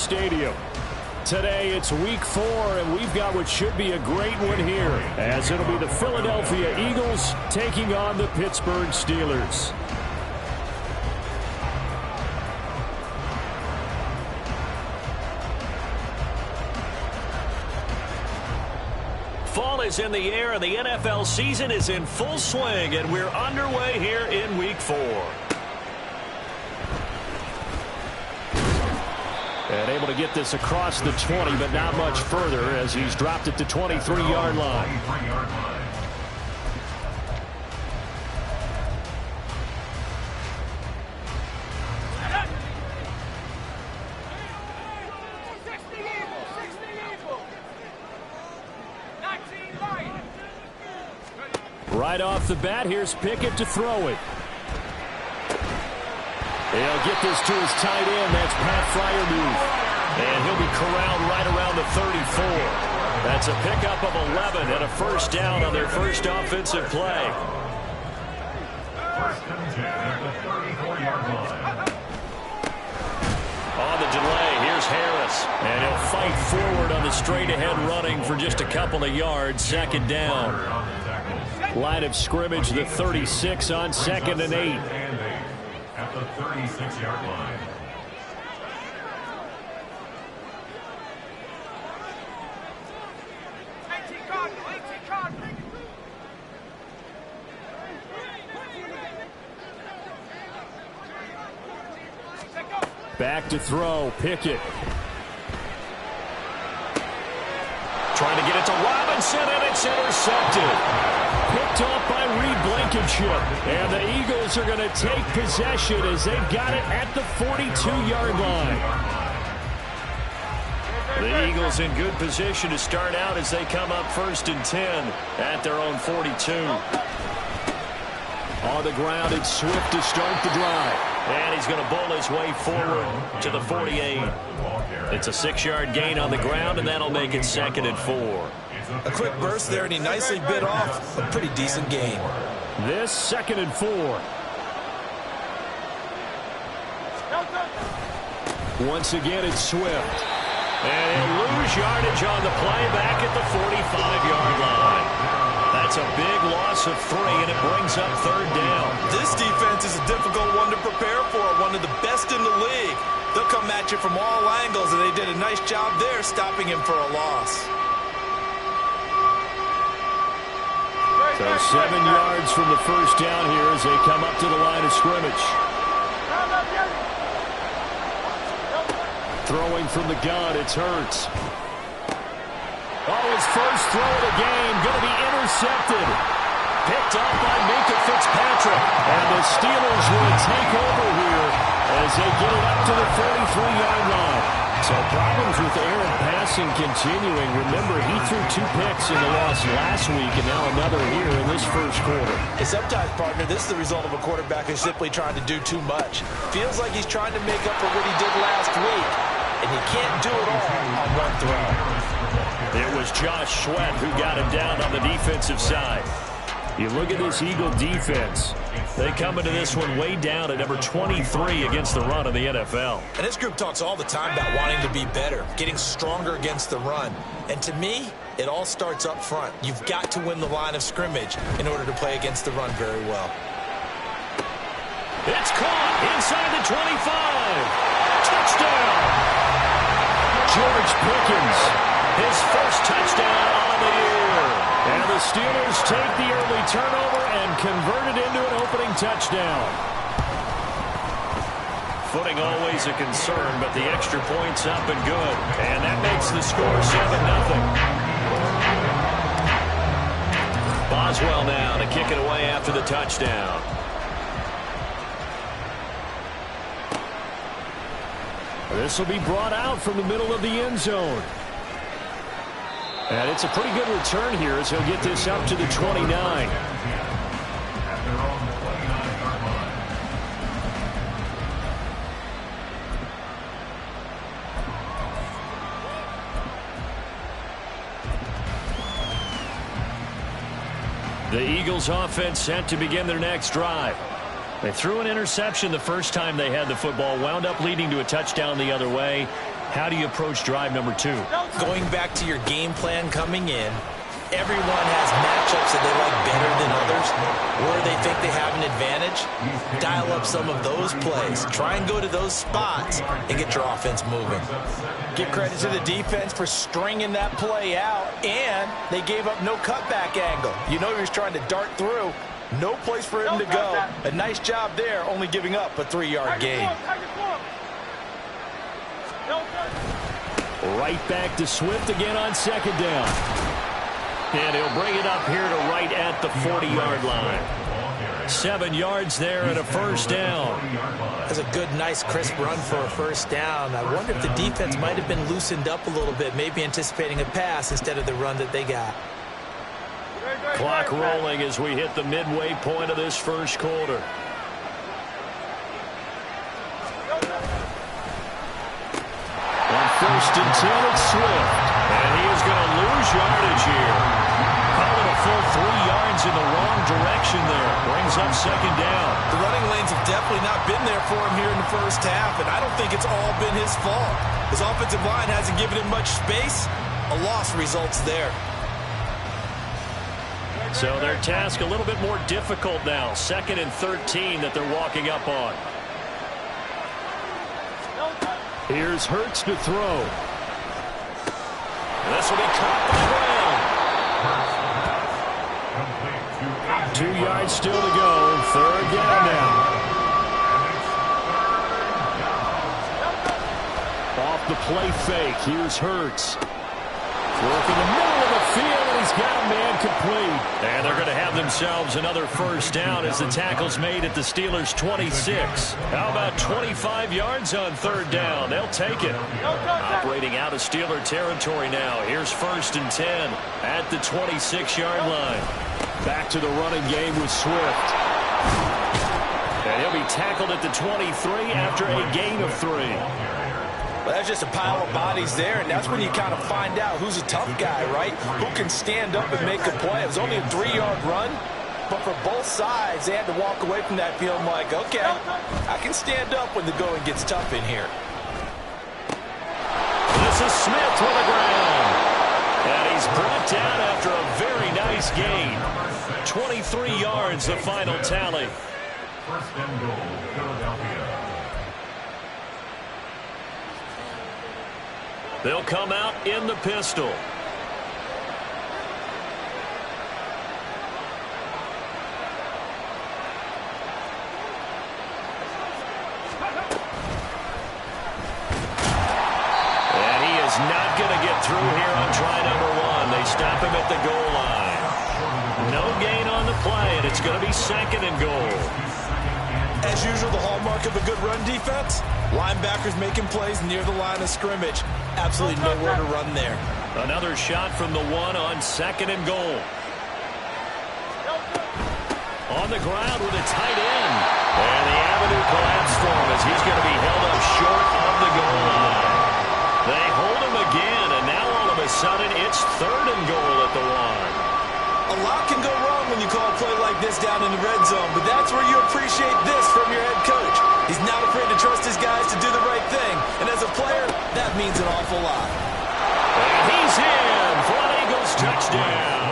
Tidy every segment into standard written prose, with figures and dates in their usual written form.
Stadium. Today it's week 4, and we've got what should be a great one here, as it'll be the Philadelphia Eagles taking on the Pittsburgh Steelers. Fall is in the air, and the NFL season is in full swing, and we're underway here in week 4. And able to get this across the 20, but not much further as he's dropped it to 23-yard line. Right off the bat, here's Pickett to throw it. He'll get this to his tight end. That's Pat Freiermuth. And he'll be corralled right around the 34. That's a pickup of 11 and a first down on their first offensive play. First and 10 at the 34-yard line. On the delay, here's Harris. And he'll fight forward on the straight-ahead running for just a couple of yards. Second down. Line of scrimmage, the 36 on 2nd and 8. At the 36-yard line. Back to throw, Pickett. Trying to get it to Robinson, and it's intercepted. Picked off by Reed Blankenship. And the Eagles are going to take possession as they've got it at the 42-yard line. The Eagles in good position to start out as they come up 1st and 10 at their own 42. On the ground, it's Swift to start the drive. And he's going to bull his way forward to the 48. It's a 6-yard gain on the ground, and that'll make it 2nd and 4. A quick burst there, and he nicely bit off a pretty decent gain. This 2nd and 4. Once again, it's Swift. And he'll lose yardage on the play back at the 45-yard line. That's a big loss of 3, and it brings up 3rd down. This defense is a difficult one to prepare for, one of the best in the league. They'll come at you from all angles, and they did a nice job there stopping him for a loss. So 7 yards from the first down here as they come up to the line of scrimmage. Throwing from the gun, it's Hurts. Oh, his first throw of the game, going to be intercepted. Picked up by Minkah Fitzpatrick. And the Steelers will take over here as they get it up to the 43-yard line. So problems with errant passing continuing. Remember, he threw 2 picks in the loss last week, and now another here in this first quarter. And sometimes, partner, this is the result of a quarterback who's simply trying to do too much. Feels like he's trying to make up for what he did last week, and he can't do it all on one throw. It was Josh Sweat who got him down on the defensive side. You look at this Eagle defense. They come into this one way down at number 23 against the run in the NFL. And this group talks all the time about wanting to be better, getting stronger against the run. And to me, it all starts up front. You've got to win the line of scrimmage in order to play against the run very well. It's caught inside the 25. Touchdown! George Pickens, his first touchdown on the year. And the Steelers take the early turnover and convert it into an opening touchdown. Footing always a concern, but the extra point's up and good. And that makes the score 7-0. Boswell now to kick it away after the touchdown. This will be brought out from the middle of the end zone. And it's a pretty good return here as he'll get this up to the 29. The Eagles offense set to begin their next drive. They threw an interception the first time they had the football, wound up leading to a touchdown the other way. How do you approach drive number 2? Going back to your game plan coming in, everyone has matchups that they like better than others. Where they think they have an advantage, dial up some of those plays. Try and go to those spots and get your offense moving. Give credit to the defense for stringing that play out, and they gave up no cutback angle. You know he was trying to dart through. No place for him to go. A nice job there, only giving up a 3-yard gain. Right back to Swift again on second down. And he'll bring it up here to right at the 40-yard line. 7 yards there and a first down. That's a good, nice, crisp run for a first down. I wonder if the defense might have been loosened up a little bit, maybe anticipating a pass instead of the run that they got. Clock rolling as we hit the midway point of this first quarter. On first and 10, it's Swift. And he is going to lose yardage here. Calling a full 3 yards in the wrong direction there. Brings up second down. The running lanes have definitely not been there for him here in the first half, and I don't think it's all been his fault. His offensive line hasn't given him much space. A loss results there. So their task a little bit more difficult now. 2nd and 13 that they're walking up on. Here's Hurts to throw. This will be caught by Brown. 2 yards still to go. 3rd down now. Off the play fake. Here's Hurts. Work in the middle of the field, and he's got a man complete. And they're going to have themselves another first down as the tackle's made at the Steelers' 26. How about 25 yards on 3rd down? They'll take it. Operating out of Steeler territory now. Here's 1st and 10 at the 26-yard line. Back to the running game with Swift. And he'll be tackled at the 23 after a gain of 3. Well, that's just a pile of bodies there, and that's when you kind of find out who's a tough guy, right? Who can stand up and make a play. It was only a 3-yard run, but for both sides, they had to walk away from that feeling like, okay, I can stand up when the going gets tough in here. This is Smith with the ground. And he's brought down after a very nice gain. 23 yards, the final tally. 1st and goal, Philadelphia. They'll come out in the pistol. And he is not going to get through here on try number 1. They stop him at the goal line. No gain on the play, and it's going to be 2nd and goal. As usual, the hallmark of a good run defense, linebackers making plays near the line of scrimmage. Absolutely nowhere to run there. Another shot from the 1 on 2nd and goal. On the ground with a tight end. And the avenue collapsed for him as he's going to be held up short of the goal line. They hold him again, and now all of a sudden it's 3rd and goal at the 1. A lot can go wrong when you call a play like this down in the red zone, but that's where you appreciate this from your head coach. He's not afraid to trust his guys to do the right thing, and as a player, that means an awful lot. And he's in for an Eagles touchdown.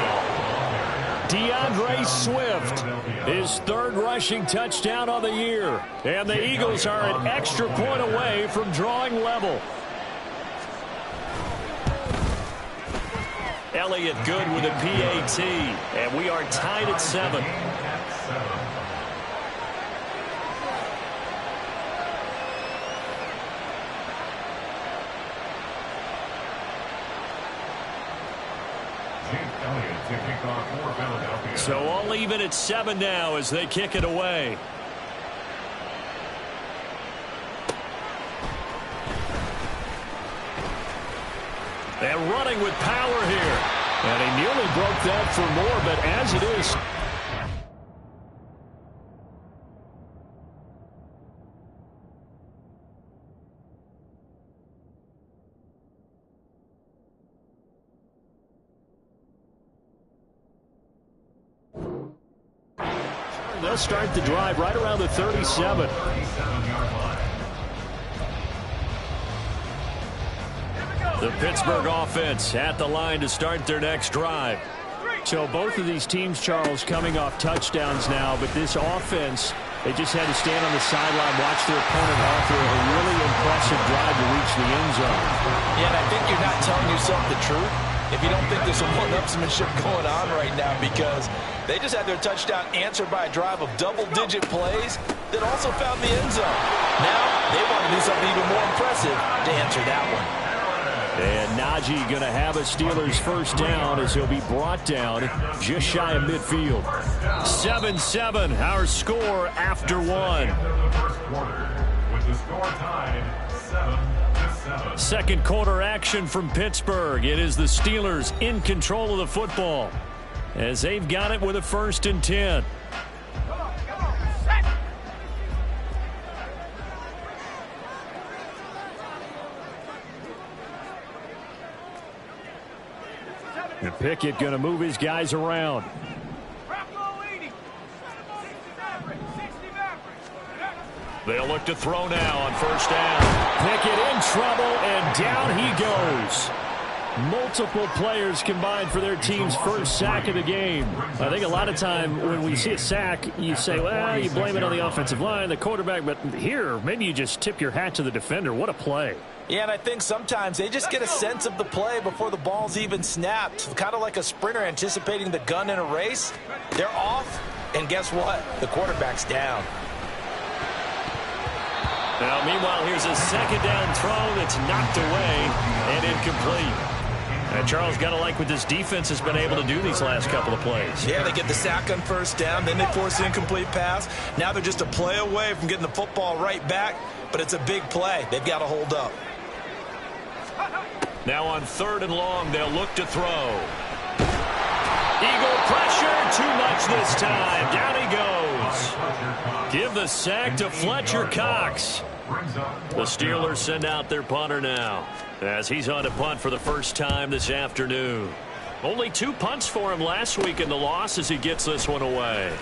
DeAndre Swift, his 3rd rushing touchdown on the year, and the Eagles are an extra point away from drawing level. Elliott good with a PAT, and we are tied at 7. So all even at 7 now as they kick it away. And running with power here. And he nearly broke that for more, but as it is, they'll start the drive right around the 37. The Pittsburgh offense at the line to start their next drive. So both of these teams, Charles, coming off touchdowns now, but this offense, they just had to stand on the sideline, watch their opponent offer a really impressive drive to reach the end zone. Yeah, and I think you're not telling yourself the truth if you don't think there's some one-upsmanship going on right now, because they just had their touchdown answered by a drive of double-digit plays that also found the end zone. Now they want to do something even more impressive to answer that one. And Najee going to have a Steelers first down as he'll be brought down just shy of midfield. 7-7, our score after one. First quarter with the score tied 7-7. Second quarter action from Pittsburgh. It is the Steelers in control of the football as they've got it with a 1st and 10. And Pickett going to move his guys around. They'll look to throw now on 1st down. Pickett in trouble, and down he goes. Multiple players combined for their team's first sack of the game. I think a lot of time when we see a sack, you say, well, you blame it on the offensive line, the quarterback, but here, maybe you just tip your hat to the defender. What a play. Yeah, and I think sometimes they just get a sense of the play before the ball's even snapped. Kind of like a sprinter anticipating the gun in a race. They're off, and guess what? The quarterback's down. Now, meanwhile, here's a 2nd down throw that's knocked away and incomplete. And Charles, got to like what this defense has been able to do these last couple of plays. Yeah, they get the sack on 1st down, then they force the incomplete pass. Now they're just a play away from getting the football right back, but it's a big play. They've got to hold up. Now on 3rd and long, they'll look to throw. Eagle pressure, too much this time. Down he goes. Give the sack to Fletcher Cox. The Steelers send out their punter now as he's on to punt for the first time this afternoon. Only 2 punts for him last week in the loss as he gets this one away.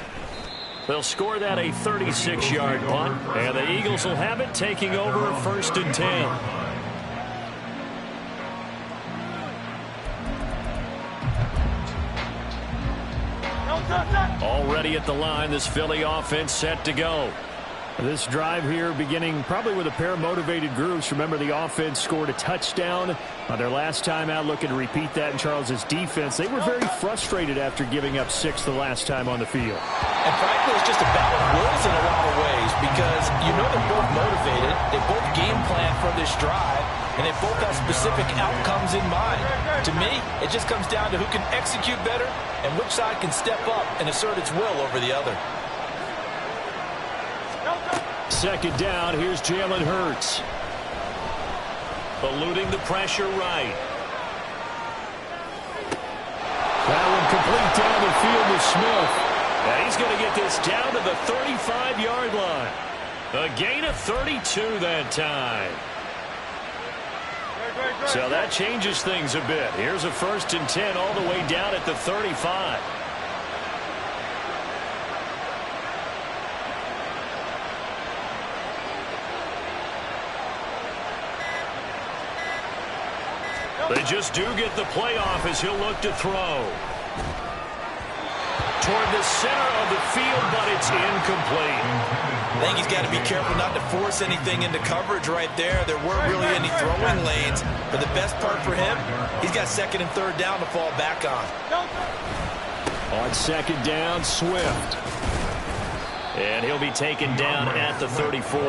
They'll score that a 36-yard punt, and the Eagles will have it taking over a 1st and 10. Already at the line, this Philly offense set to go. This drive here beginning probably with a pair of motivated groups. Remember, the offense scored a touchdown on their last time out. Looking to repeat that in Charles's defense. They were very frustrated after giving up 6 the last time on the field. And frankly, it's just a battle of wills in a lot of ways, because you know they're both motivated. They both game plan for this drive, and they both have specific outcomes in mind. To me, it just comes down to who can execute better and which side can step up and assert its will over the other. 2nd down, here's Jalen Hurts. Eluding the pressure right. That one complete down the field to Smith. And he's going to get this down to the 35-yard line. A gain of 32 that time. So that changes things a bit. Here's a 1st and 10 all the way down at the 35. They just do get the playoff as he'll look to throw. Toward the center of the field, but it's incomplete. I think he's got to be careful not to force anything into coverage right there. There weren't really any throwing lanes. But the best part for him, he's got 2nd and 3rd down to fall back on. On 2nd down, Swift. And he'll be taken down at the 34.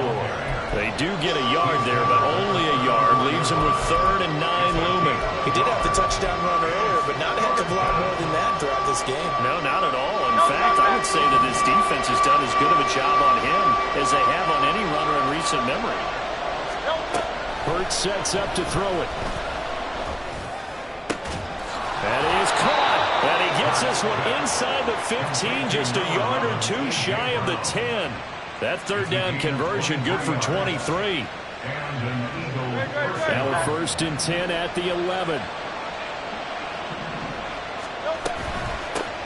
They do get a yard there, but only a yard. Leaves him with 3rd and 9 looming. He did have the touchdown run earlier, but not a heck of a lot more than that throughout this game. No, not at all. In fact, I would say that this defense has done as good of a job on him as they have on any runner in recent memory. Hurts sets up to throw it. That is caught. And he gets this one inside the 15, just a yard or 2 shy of the 10. That 3rd down conversion good for 23. Now a 1st and 10 at the 11.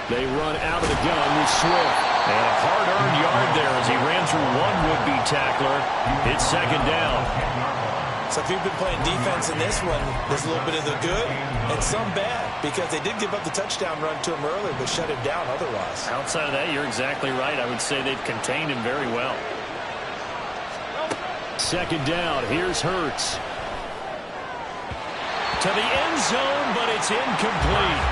They run out of the gun with Swift. And a hard-earned yard there as he ran through one would-be tackler. It's 2nd down. So if you've been playing defense in this one, there's a little bit of the good and some bad, because they did give up the touchdown run to him earlier, but shut him down otherwise. Outside of that, you're exactly right. I would say they've contained him very well. Second down. Here's Hurts. To the end zone, but it's incomplete.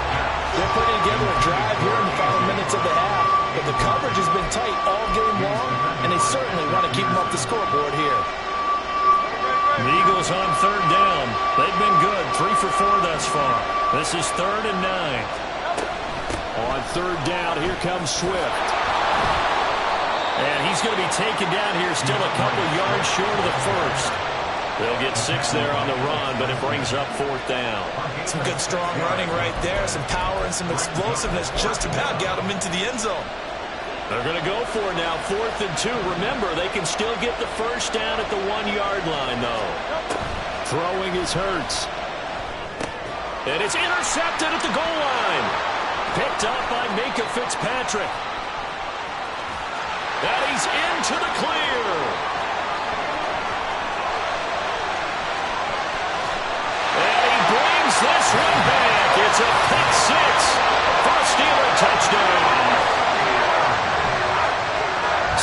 They're putting together a drive here in the final minutes of the half, but the coverage has been tight all game long, and they certainly want to keep them up the scoreboard here. The Eagles on third down. They've been good, 3 for 4 thus far. This is 3rd and 9. On third down, here comes Swift. And he's going to be taken down here, still a couple yards short of the first. They'll get 6 there on the run, but it brings up 4th down. Some good, strong running right there. Some power and some explosiveness just about got him into the end zone. They're going to go for it now, 4th and 2. Remember, they can still get the first down at the 1-yard line, though. Throwing is Hurts. And it's intercepted at the goal line. Picked up by Minka Fitzpatrick. And he's into the clear. And he brings this one back. It's a pick 6 for a Steeler touchdown.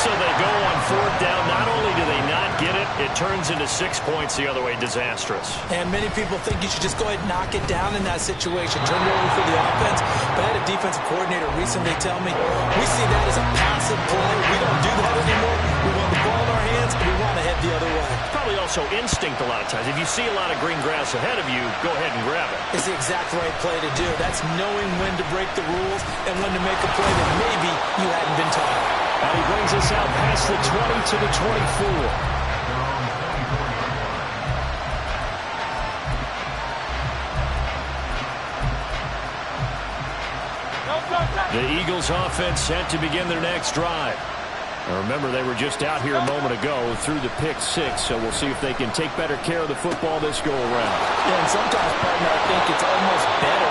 So they go on 4th down. Not only do they not get it, it turns into 6 points the other way. Disastrous. And many people think you should just go ahead and knock it down in that situation. Turn it over for the offense. But I had a defensive coordinator recently tell me, we see that as a passive play. We don't do that anymore. We want the ball in our hands, and we want to head the other way. It's probably also instinct a lot of times. If you see a lot of green grass ahead of you, go ahead and grab it. It's the exact right play to do. That's knowing when to break the rules and when to make a play that maybe you hadn't been taught. And he brings us out past the 20 to the 24. The Eagles offense set to begin their next drive. Now remember, they were just out here a moment ago through the pick 6, so we'll see if they can take better care of the football this go around. Yeah, and sometimes, partner, I think it's almost better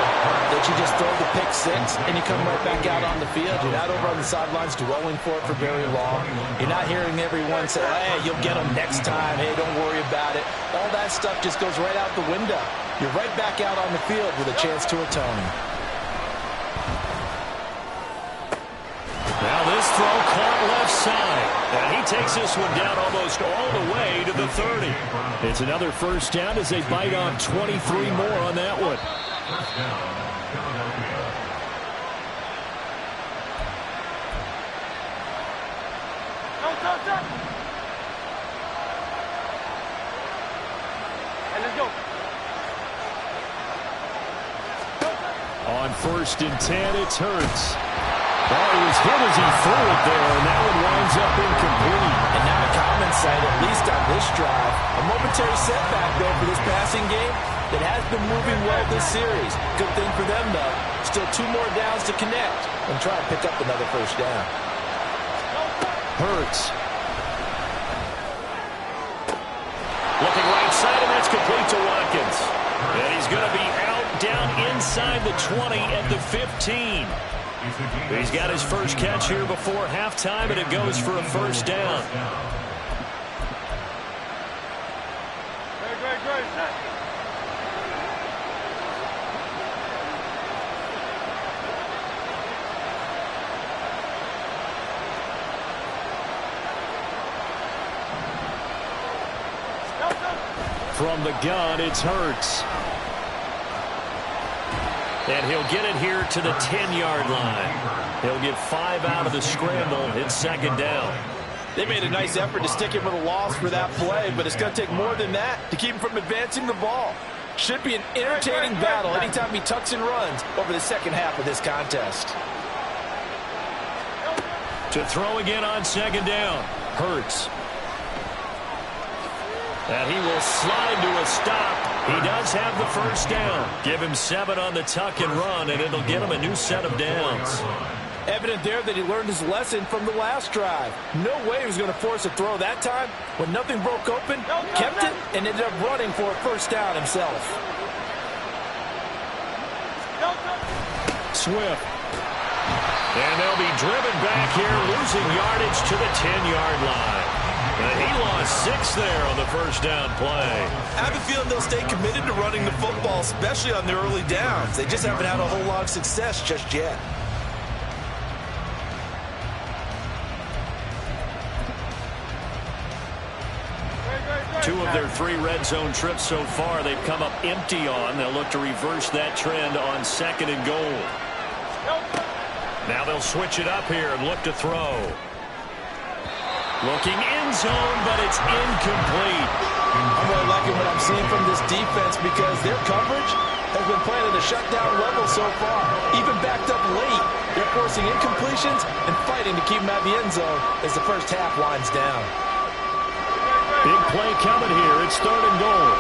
that you just throw the pick 6 and you come right back out on the field. You're not over on the sidelines dwelling for it for very long. You're not hearing everyone say, hey, you'll get them next time. Hey, don't worry about it. All that stuff just goes right out the window. You're right back out on the field with a chance to atone. Now this throw caught left side. And he takes this one down almost all the way to the 30. It's another first down as they bite on 23 more on that one. First down, Philadelphia. Hey, let's go. On 1st and 10, it's Hurts. Oh, he was hit as he threw it there, and that one winds up incomplete. And now a common sight, at least on this drive. A momentary setback, though, for this passing game that has been moving well this series. Good thing for them, though. Still 2 more downs to connect and try to pick up another first down. Hurts. Looking right side, and that's complete to Watkins. And he's going to be out down inside the 20 at the 15. He's got his first catch here before halftime, and it goes for a first down. From the gun, it's Hurts. And he'll get it here to the 10-yard line. He'll get 5 out of the scramble. It's second down. They made a nice effort to stick him with a loss for that play, but it's going to take more than that to keep him from advancing the ball. Should be an entertaining battle anytime he tucks and runs over the second half of this contest. To throw again on second down. Hurts. And he will slide to a stop. He does have the first down. Give him 7 on the tuck and run, and it'll get him a new set of downs. Evident there that he learned his lesson from the last drive. No way he was going to force a throw that time. When nothing broke open, kept it, and ended up running for a first down himself. Swift. And they'll be driven back here, losing yardage to the 10-yard line. He lost 6 there on the first down play. I have a feeling they'll stay committed to running the football, especially on the early downs. They just haven't had a whole lot of success just yet. Two of their 3 red zone trips so far they've come up empty on. They'll look to reverse that trend on 2nd and goal. Now they'll switch it up here and look to throw. Looking end zone, but it's incomplete. I'm really liking what I'm seeing from this defense because their coverage has been playing at a shutdown level so far. Even backed up late, they're forcing incompletions and fighting to keep them out of the end zone as the first half winds down. Big play coming here. It's 3rd and goal.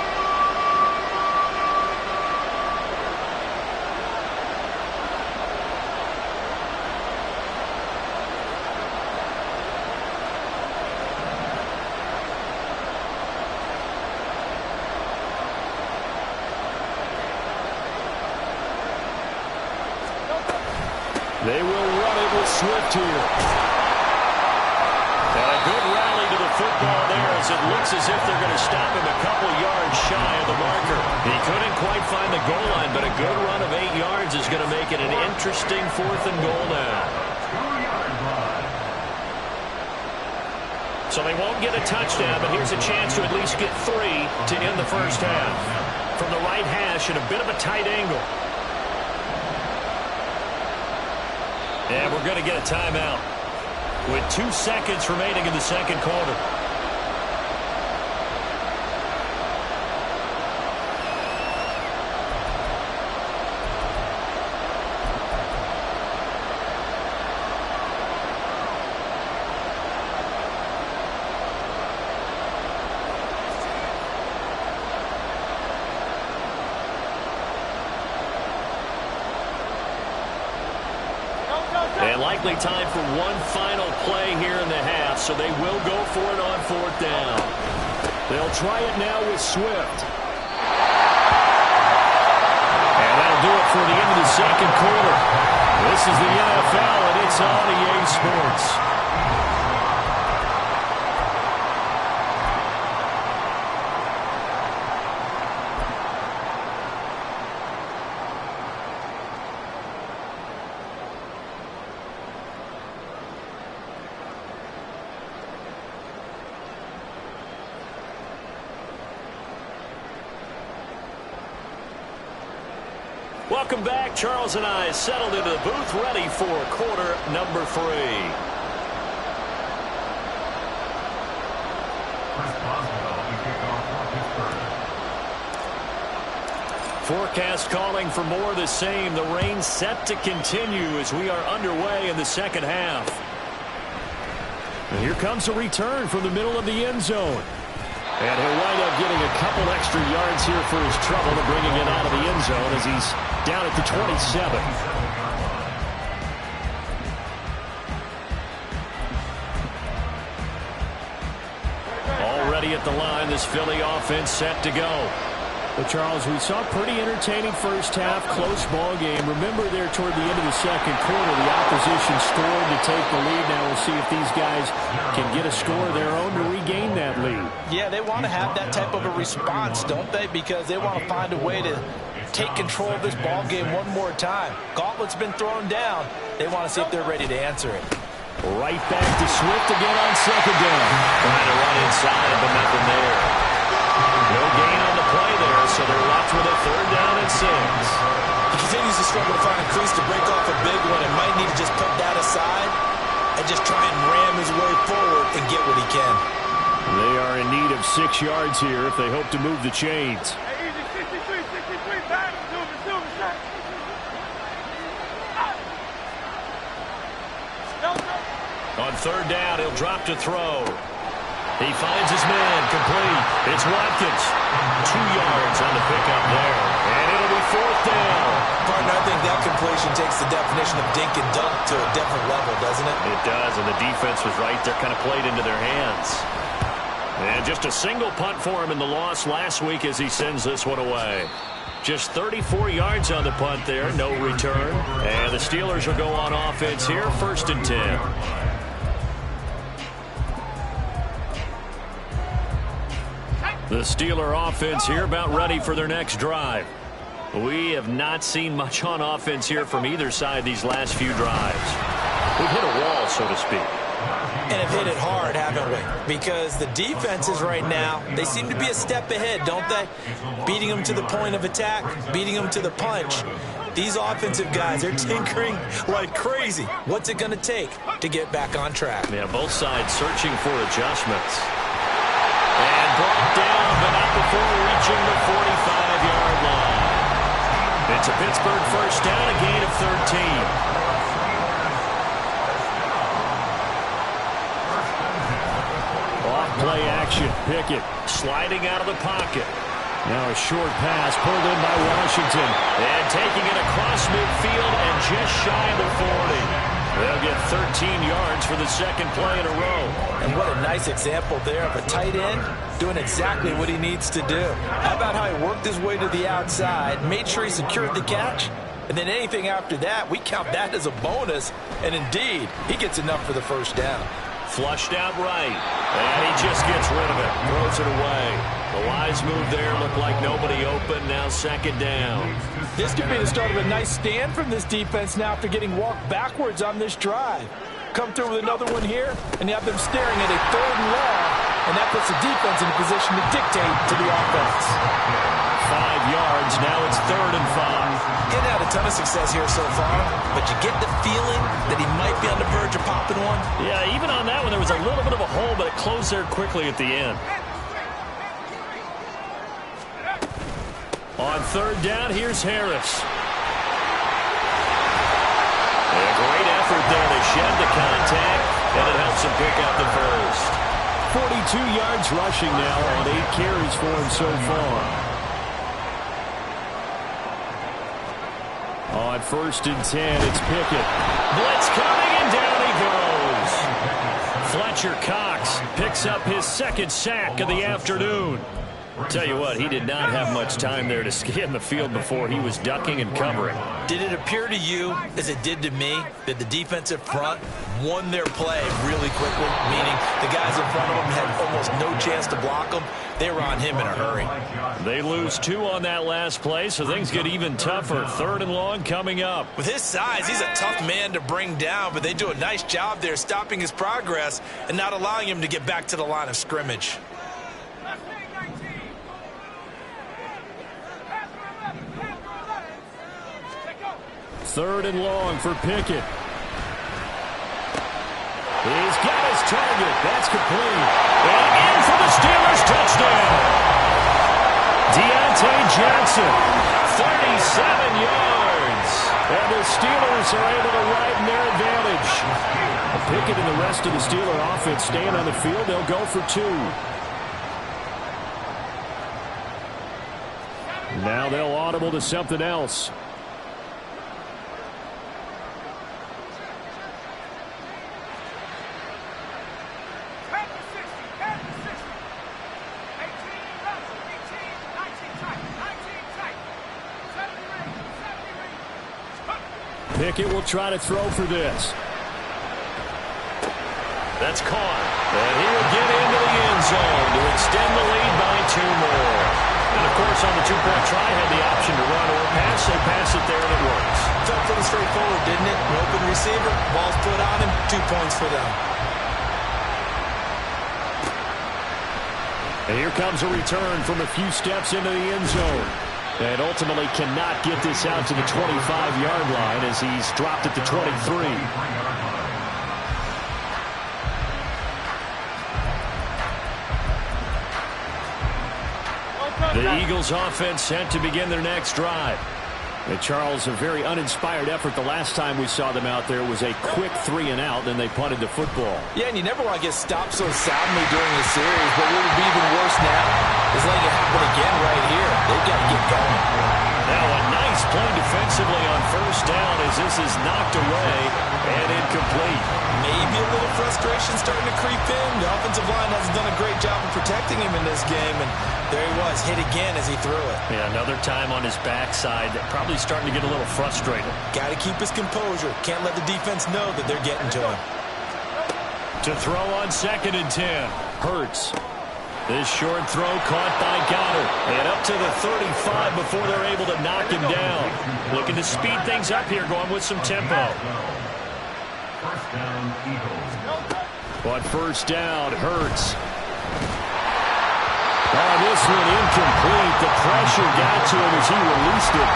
They will run it with Swift here. And a good rally to the football there as it looks as if they're going to stop him a couple yards shy of the marker. He couldn't quite find the goal line, but a good run of 8 yards is going to make it an interesting 4th and goal now. So they won't get a touchdown, but here's a chance to at least get 3 to end the first half. From the right hash at a bit of a tight angle. And we're going to get a timeout with 2 seconds remaining in the second quarter. And likely time for one final play here in the half, so they will go for it on 4th down. They'll try it now with Swift. And that'll do it for the end of the second quarter. This is the NFL, and it's on EA Sports. Welcome back. Charles and I settled into the booth, ready for quarter number 3. Forecast calling for more of the same. The rain set to continue as we are underway in the second half. And here comes a return from the middle of the end zone. And he'll wind up getting a couple extra yards here for his trouble to bringing it out of the end zone as he's down at the 27. Already at the line, this Philly offense set to go. Well, Charles, we saw a pretty entertaining first half, close ball game. Remember there toward the end of the second quarter, the opposition scored to take the lead. Now we'll see if these guys can get a score of their own to regain that lead. Yeah, they want to have that type of a response, don't they? Because they want to find a way to take control of this ball game one more time. Gauntlet's been thrown down. They want to see if they're ready to answer it. Right back to Swift again on 2nd down. Trying to run inside, but nothing there. No gain on the play there, so they're left with a 3rd down and 6. He continues to struggle to find a crease to break off a big one and might need to just put that aside and just try and ram his way forward and get what he can. They are in need of 6 yards here if they hope to move the chains. On 3rd down, he'll drop to throw. He finds his man, complete. It's Watkins. 2 yards on the pickup there. And it'll be 4th down. Partner, I think that completion takes the definition of dink and dunk to a different level, doesn't it? It does, and the defense was right there, kind of played into their hands. And just a single punt for him in the loss last week as he sends this one away. Just 34 yards on the punt there, no return. And the Steelers will go on offense here, 1st and 10. The Steeler offense here about ready for their next drive. We have not seen much on offense here from either side these last few drives. We've hit a wall, so to speak. And have hit it hard, haven't we? Because the defenses right now, they seem to be a step ahead, don't they? Beating them to the point of attack, beating them to the punch. These offensive guys, they're tinkering like crazy. What's it going to take to get back on track? Yeah, both sides searching for adjustments. And brought down, but not before reaching the 45-yard line. It's a Pittsburgh first down, a gain of 13. Play action. Pickett Sliding out of the pocket. now a short pass pulled in by Washington. And taking it across midfield and just shy of the 40. They'll get 13 yards for the second play in a row. And what a nice example there of a tight end doing exactly what he needs to do. How about how he worked his way to the outside, made sure he secured the catch, and then anything after that, we count that as a bonus. And indeed, he gets enough for the first down. Flushed out right. And he just gets rid of it. Throws it away. The wise move there. Looked like nobody open. Now second down. This could be the start of a nice stand from this defense now after getting walked backwards on this drive. Come through with another one here, and you have them staring at a 3rd and long, and that puts the defense in a position to dictate to the offense. 5 yards. Now it's 3rd and 5. He's had a ton of success here so far, but you get the feeling that he might be on the verge of popping one. Yeah, even on that one, there was a little bit of a hole, but it closed there quickly at the end. On 3rd down, here's Harris. A great effort there to shed the contact, and it helps him pick up the first. 42 yards rushing now on 8 carries for him so far. On 1st and 10, it's Pickett. Blitz coming, and down he goes. Fletcher Cox picks up his 2nd sack of the afternoon. Tell you what, he did not have much time there to scan the field before he was ducking and covering. Did it appear to you, as it did to me, that the defensive front won their play really quickly? Meaning the guys in front of them had almost no chance to block them. They were on him in a hurry. They lose 2 on that last play, so things get even tougher. 3rd and long coming up. With his size, he's a tough man to bring down, but they do a nice job there stopping his progress and not allowing him to get back to the line of scrimmage. 3rd and long for Pickett. He's got his target. That's complete. And in for the Steelers touchdown. Deontay Johnson, 37 yards. And the Steelers are able to widen their advantage. Pickett and the rest of the Steeler offense staying on the field. They'll go for 2. Now they'll audible to something else. Pickett will try to throw for this. That's caught. And he will get into the end zone to extend the lead by 2 more. And, of course, on the 2-point try, had the option to run or pass. They pass it there, and it works. Felt pretty straightforward, didn't it? An open receiver, ball's put on him, 2 points for them. And here comes a return from a few steps into the end zone. And ultimately cannot get this out to the 25-yard line as he's dropped at the 23. The Eagles offense set to begin their next drive. And Charles, a very uninspired effort. The last time we saw them out there was a quick 3-and-out, then they punted the football. Yeah, and you never want to get stopped so soundly during the series, but what would be even worse now is letting it happen again right here. They've got to get going. Now a nice play defensively on 1st down as this is knocked away and incomplete. Maybe a little frustration starting to creep in. The offensive line hasn't done a great job of protecting him in this game, and there he was, hit again as he threw it. Yeah, another time on his backside, probably starting to get a little frustrated. Got to keep his composure. Can't let the defense know that they're getting to him. To throw on 2nd and 10. Hurts. This short throw caught by Goddard. And up to the 35 before they're able to knock him down. Looking to speed things up here, going with some tempo. First down, Eagles. But first down, Hurts. Oh, this one incomplete. The pressure got to him as he released it.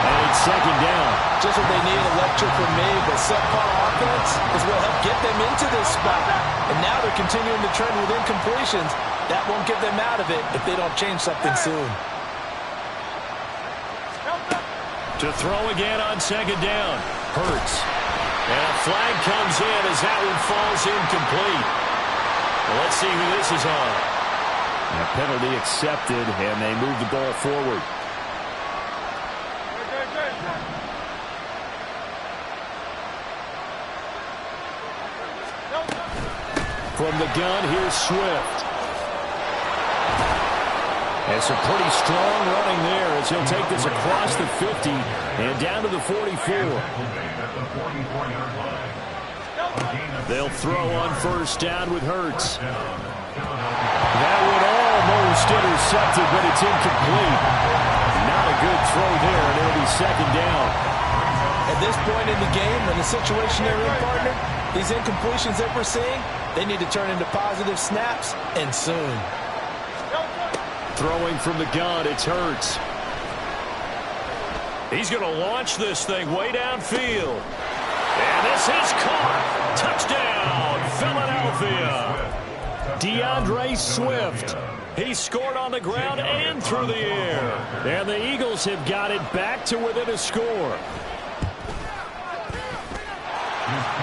And it's second down. Just what they need, a lecture from me, but subpar offense is what helped get them into this spot. And now they're continuing to trend with incompletions. That won't get them out of it if they don't change something soon. To throw again on second down. Hurts. And a flag comes in as that one falls incomplete. Well, let's see who this is on. A penalty accepted, and they move the ball forward. From the gun, here's Swift. And some pretty strong running there as he'll take this across the 50 and down to the 44. They'll throw on first down with Hurts. That one almost intercepted, but it's incomplete. Not a good throw there, and it'll be second down. At this point in the game, in the situation they're in, partner, these incompletions that we're seeing, they need to turn into positive snaps, and soon. Throwing from the gun, it's Hurts. He's going to launch this thing way downfield. And this is caught. Touchdown, Philadelphia. DeAndre Swift. He scored on the ground and through the air. And the Eagles have got it back to within a score.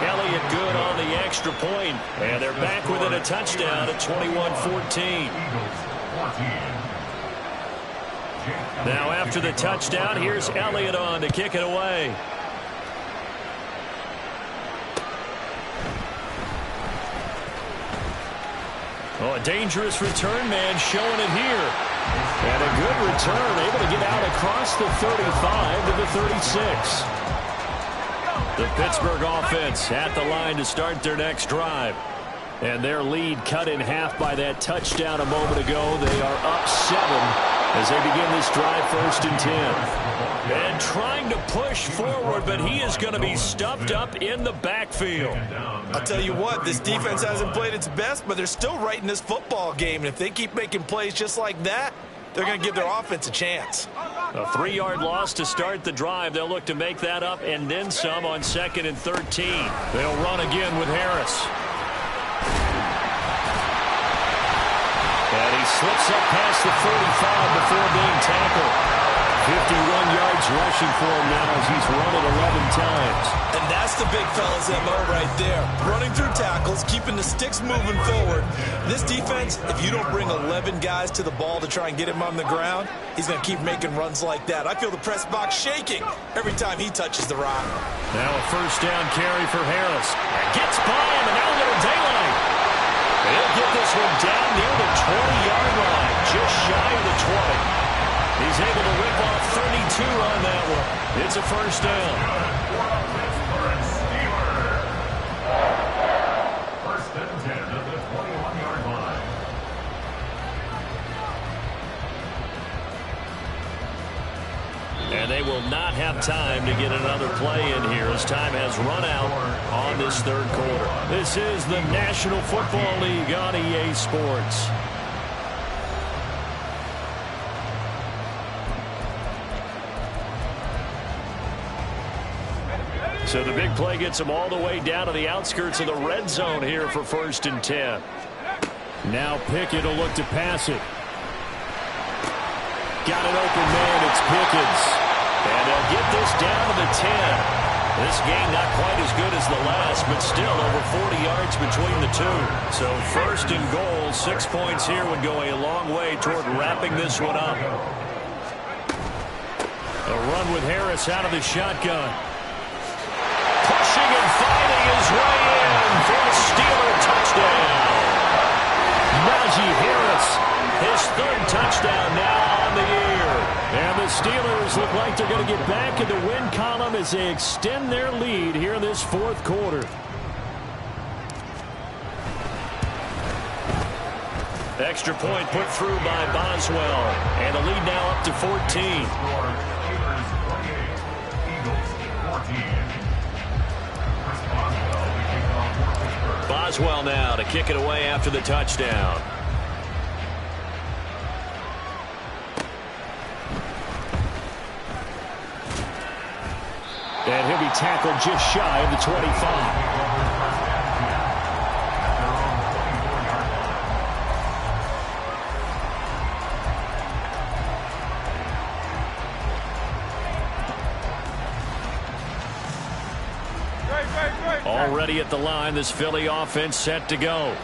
Elliott good on the extra point. And they're back within a touchdown at 21-14. Now after the touchdown, here's Elliott on to kick it away. Oh, a dangerous return man showing it here. And a good return, able to get out across the 35 to the 36. The Pittsburgh offense at the line to start their next drive. And their lead cut in half by that touchdown a moment ago. They are up 7 as they begin this drive, 1st and 10. And trying to push forward, but he is going to be stuffed up in the backfield. I'll tell you what, this defense hasn't played its best, but they're still right in this football game. And if they keep making plays just like that, they're going to give their offense a chance. A 3-yard loss to start the drive. They'll look to make that up and then some on 2nd and 13. They'll run again with Harris. And he slips up past the 45 before being tackled. 51 yards rushing for him now as he's run it 11 times. And that's the big fella's MO right there. Running through tackles, keeping the sticks moving forward. This defense, if you don't bring 11 guys to the ball to try and get him on the ground, he's going to keep making runs like that. I feel the press box shaking every time he touches the rock. Now a first down carry for Harris. Gets by him, and now a little daylight. They'll get this one down near the 20-yard line, just shy of the 20. He's able to rip off 32 on that one. It's a first down. First and 10 at the 21-yard line. And they will not have time to get another play in here as time has run out on this third quarter. This is the National Football League on EA Sports. So the big play gets them all the way down to the outskirts of the red zone here for 1st and 10. Now Pickett will look to pass it. Got an open man, it's Pickens. And they'll get this down to the 10. This game not quite as good as the last, but still over 40 yards between the two. So 1st and goal, 6 points here would go a long way toward wrapping this one up. A run with Harris out of the shotgun. Pushing and fighting his way in for a Steeler touchdown. Najee Harris, his 3rd touchdown now on the year. And the Steelers look like they're going to get back in the win column as they extend their lead here in this 4th quarter. Extra point put through by Boswell. And the lead now up to 14. Boswell now to kick it away after the touchdown. And he'll be tackled just shy of the 25. Already at the line, this Philly offense set to go.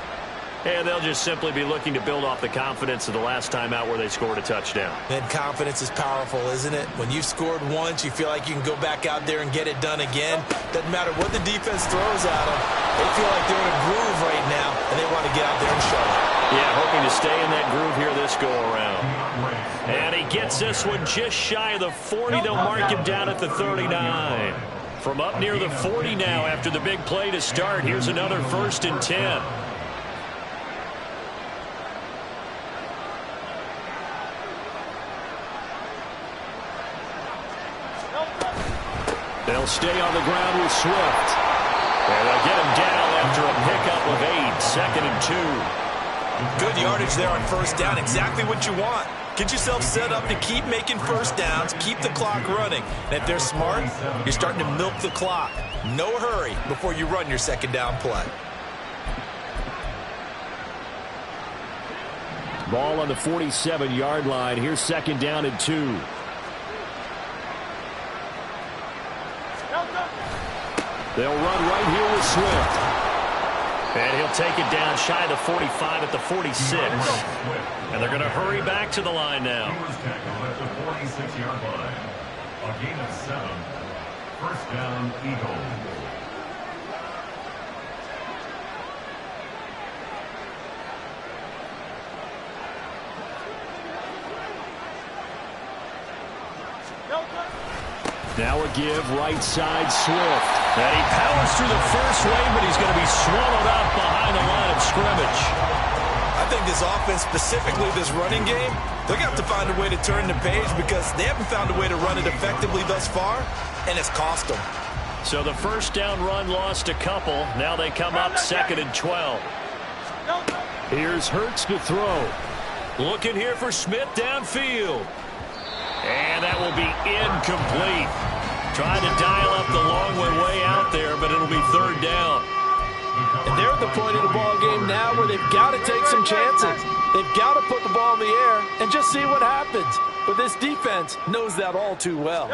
And they'll just simply be looking to build off the confidence of the last time out where they scored a touchdown. And confidence is powerful, isn't it? When you've scored once, you feel like you can go back out there and get it done again. Doesn't matter what the defense throws at them. They feel like they're in a groove right now, and they want to get out there and show it. Yeah, hoping to stay in that groove here this go-around. And he gets this one just shy of the 40. They'll mark him down at the 39. From up near the 40 now after the big play to start. Here's another 1st and 10. They'll stay on the ground with Swift. And they'll get him down after a pickup of 8. 2nd and 2. Good yardage there on 1st down. Exactly what you want. Get yourself set up to keep making 1st downs, keep the clock running. And if they're smart, you're starting to milk the clock. No hurry before you run your 2nd down play. Ball on the 47-yard line. Here's 2nd down and 2. They'll run right here with Swift. And he'll take it down shy of the 45 at the 46. And they're going to hurry back to the line now. He was tackled at the 46-yard line. A gain of 7. 1st down, Eagles. Now a give right side Swift. And he powers through the first wave, but he's going to be swallowed up behind the line of scrimmage. I think this offense, specifically this running game, they're going to have to find a way to turn the page because they haven't found a way to run it effectively thus far, and it's cost them. So the 1st down run lost a couple. Now they come up 2nd and 12. Here's Hurts to throw. Looking here for Smith downfield. And that will be incomplete. Trying to dial up the long one way out there, but it'll be 3rd down. And they're at the point of the ball game now where they've got to take some chances. They've got to put the ball in the air and just see what happens. But this defense knows that all too well.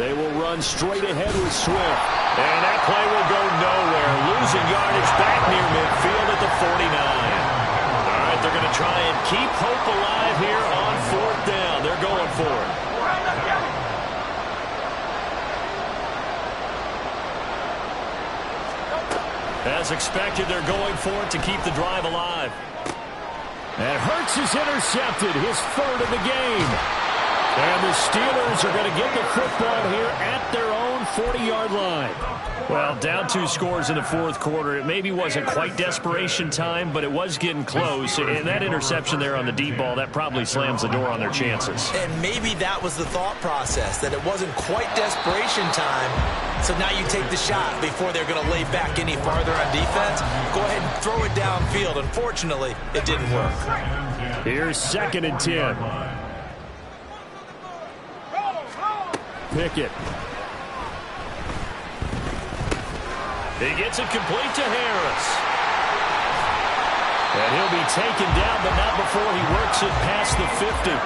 They will run straight ahead with Swift. And that play will go nowhere. Losing yardage back near midfield at the 49. All right, they're going to try and keep hope alive here on 4th down. They're going for it. As expected, they're going for it to keep the drive alive. And Hurts is intercepted, his 3rd of the game. And the Steelers are going to get the football here at their own 40-yard line. Well, down 2 scores in the 4th quarter. It maybe wasn't quite desperation time, but it was getting close. And that interception there on the deep ball, that probably slams the door on their chances. And maybe that was the thought process, that it wasn't quite desperation time. So now you take the shot before they're going to lay back any farther on defense. Go ahead and throw it downfield. Unfortunately, it didn't work. Here's 2nd and 10. Pickett. He gets it complete to Harris. And he'll be taken down, but not before he works it past the 50.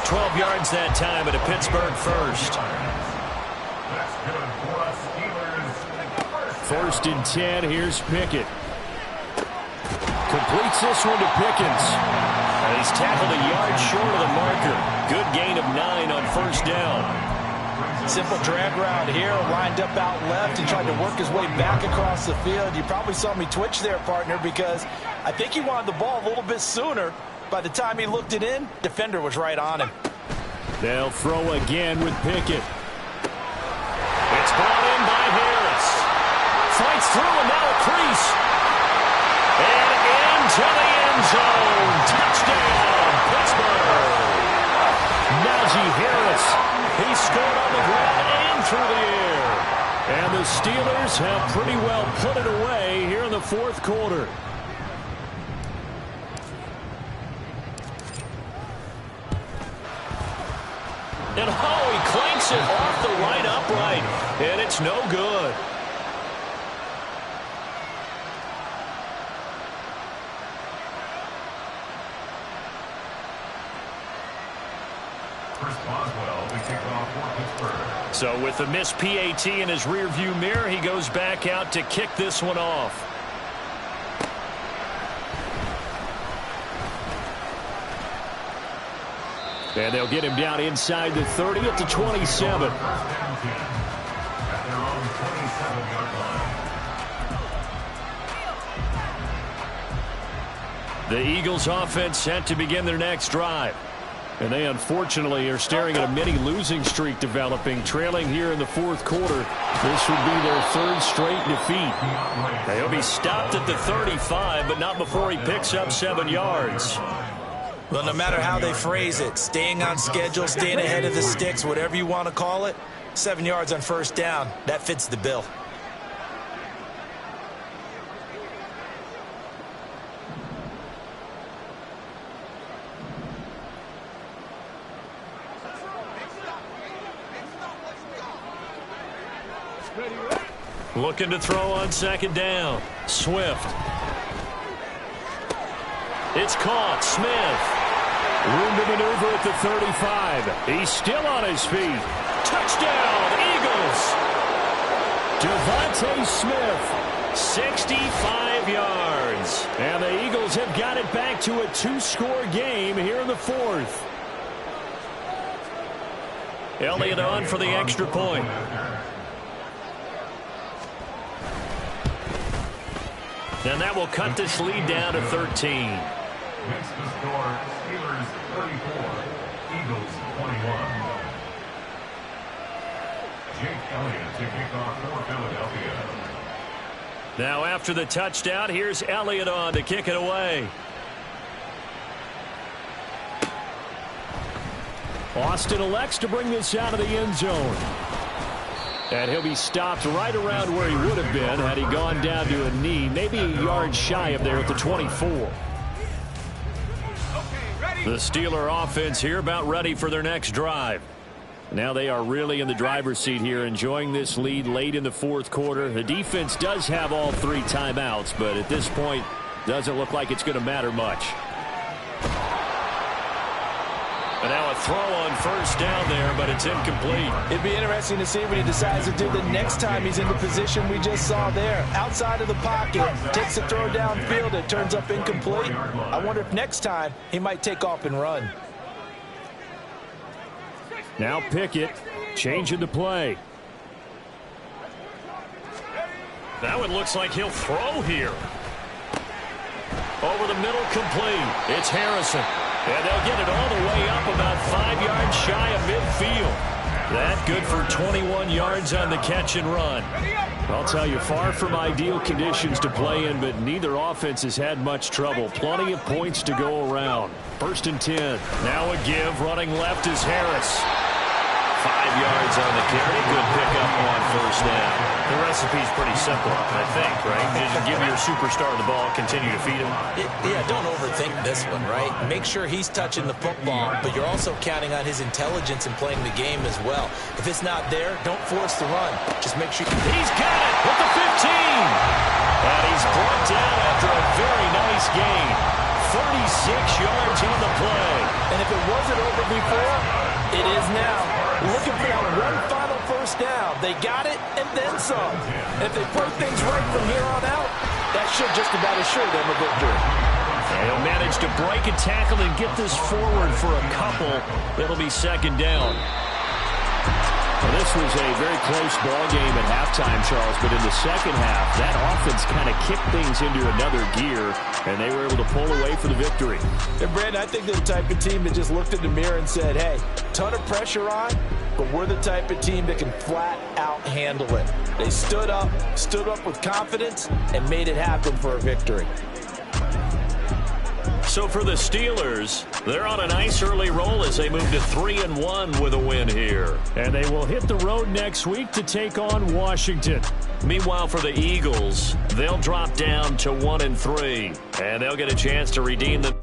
12 yards that time at a Pittsburgh 1st. 1st and 10. Here's Pickett. Completes this one to Pickens. And he's tackled a yard short of the marker. Good gain of 9 on 1st down. Simple drag route here, lined up out left and tried to work his way back across the field. You probably saw me twitch there, partner, because I think he wanted the ball a little bit sooner. By the time he looked it in, defender was right on him. They'll throw again with Pickett. It's brought in by Harris. Fights through and now a crease. And into to the end zone. Touchdown, Pittsburgh. Najee Harris. He scored on the ground and through the air. And the Steelers have pretty well put it away here in the fourth quarter. And he clanks it off the right upright. And it's no good. So with the missed PAT in his rearview mirror, he goes back out to kick this one off. And they'll get him down inside the 30 at the 27. The Eagles offense set to begin their next drive. And they unfortunately are staring at a mini losing streak developing, trailing here in the fourth quarter. This would be their third straight defeat. They'll be stopped at the 35, but not before he picks up 7 yards. Well, no matter how they phrase it, staying on schedule, staying ahead of the sticks, whatever you want to call it, 7 yards on first down, that fits the bill. Looking to throw on second down. Swift. It's caught. Smith. Room to maneuver at the 35. He's still on his feet. Touchdown, Eagles. Devontae Smith, 65 yards. And the Eagles have got it back to a 2-score game here in the fourth. Elliott on for the extra point. And that will cut this lead down to 13. Next to score, Steelers 34, Eagles 21. Jake Elliott to kick off for Philadelphia. Now after the touchdown, here's Elliott on to kick it away. Austin elects to bring this out of the end zone. And he'll be stopped right around where he would have been had he gone down to a knee, maybe a yard shy of there at the 24. The Steeler offense here about ready for their next drive. Now they are really in the driver's seat here, enjoying this lead late in the fourth quarter. The defense does have all 3 timeouts, but at this point, doesn't look like it's going to matter much. And now a throw on first down there, but it's incomplete. It'd be interesting to see what he decides to do the next time he's in the position we just saw there. Outside of the pocket, takes a throw downfield, it turns up incomplete. I wonder if next time he might take off and run. Now Pickett, changing the play. That one looks like he'll throw here. Over the middle, complete. It's Harrison. And they'll get it all the way up about 5 yards shy of midfield. That good for 21 yards on the catch and run. I'll tell you, far from ideal conditions to play in, but neither offense has had much trouble. Plenty of points to go around. 1st and 10. Now a give. Running left is Harris. 5 yards on the carry. Good pickup on first down. The recipe's pretty simple, I think, right? Just give your superstar the ball, continue to feed him. Yeah, don't overthink this one, right? Make sure he's touching the football, but you're also counting on his intelligence in playing the game as well. If it's not there, don't force the run. Just make sure he's got it at the 15. And he's brought down after a very nice gain. 36 yards on the play. And if it wasn't over before, it is now. Looking for that one final first down. They got it and then some. If they play things right from here on out, that should just about assure them a victory. They'll manage to break a tackle and get this forward for a couple. It'll be second down. Well, this was a very close ball game at halftime, Charles, but in the second half, that offense kind of kicked things into another gear, and they were able to pull away for the victory. And, Brandon, I think they're the type of team that just looked in the mirror and said, hey, ton of pressure on, but we're the type of team that can flat out handle it. They stood up with confidence, and made it happen for a victory. So for the Steelers, they're on a nice early roll as they move to 3-1 with a win here. And they will hit the road next week to take on Washington. Meanwhile, for the Eagles, they'll drop down to 1-3, and they'll get a chance to redeem the